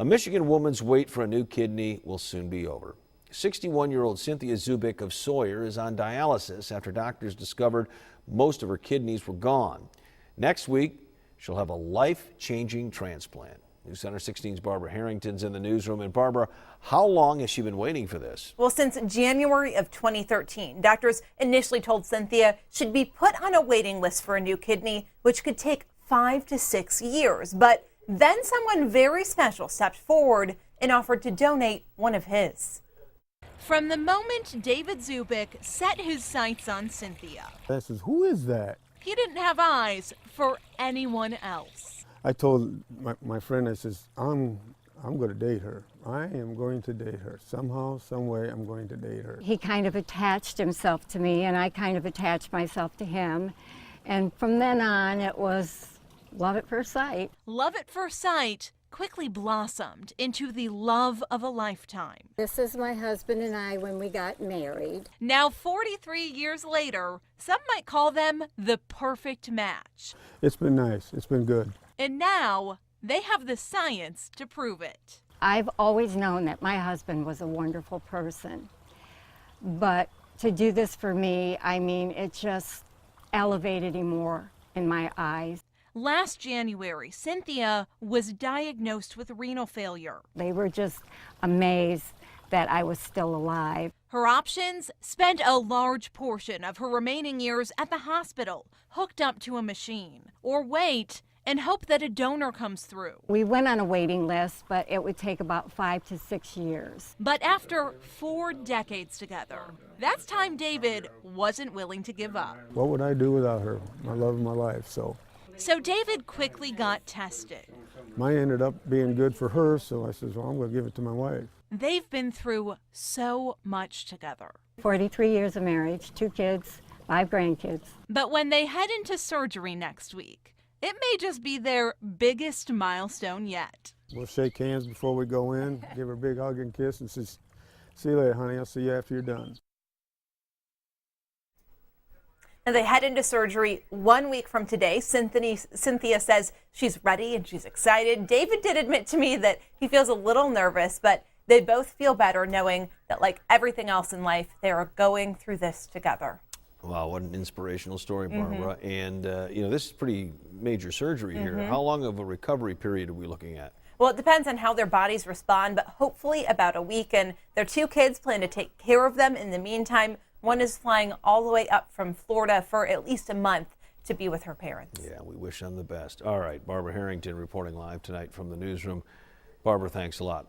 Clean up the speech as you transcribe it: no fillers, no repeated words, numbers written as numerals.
A Michigan woman's wait for a new kidney will soon be over. 61-year-old Cynthia Zubik of Sawyer is on dialysis after doctors discovered most of her kidneys were gone. Next week, she'll have a life-changing transplant. News Center 16's Barbara Harrington's in the newsroom. And Barbara, how long has she been waiting for this? Well, since January of 2013, doctors initially told Cynthia she'd be put on a waiting list for a new kidney, which could take 5 to 6 years. But then someone very special stepped forward and offered to donate one of his. From the moment David Zubik set his sights on Cynthia, I says, "Who is that?" he didn't have eyes for anyone else. I told my friend, I says, I'm going to date her. I am going to date her. Somehow, some way, I'm going to date her. He kind of attached himself to me, and I kind of attached myself to him. And from then on, it was love at first sight. Love at first sight quickly blossomed into the love of a lifetime. This is my husband and I when we got married. Now, 43 years later, some might call them the perfect match. It's been nice. It's been good. And now they have the science to prove it. I've always known that my husband was a wonderful person. But to do this for me, I mean, it just elevated him more in my eyes. Last January, Cynthia was diagnosed with renal failure. They were just amazed that I was still alive. Her options: spend a large portion of her remaining years at the hospital, hooked up to a machine, or wait and hope that a donor comes through. We went on a waiting list, but it would take about 5 to 6 years. But after 4 decades together, that's time David wasn't willing to give up. What would I do without her? My love of my life. So David quickly got tested. mine ended up being good for her, so I says, well, I'm going to give it to my wife. They've been through so much together. 43 years of marriage, 2 kids, 5 grandkids. But when they head into surgery next week, it may just be their biggest milestone yet. We'll shake hands before we go in, give her a big hug and kiss, and says, see you later, honey. I'll see you after you're done. And they head into surgery 1 week from today. Cynthia says she's ready and she's excited. David did admit to me that he feels a little nervous, but they both feel better knowing that, like everything else in life, they are going through this together. Wow, what an inspirational story, Barbara. And, this is pretty major surgery here. How long of a recovery period are we looking at? Well, it depends on how their bodies respond, but hopefully about a week. And their 2 kids plan to take care of them in the meantime. One is flying all the way up from Florida for at least a month to be with her parents. Yeah, we wish them the best. All right, Barbara Harrington reporting live tonight from the newsroom. Barbara, thanks a lot.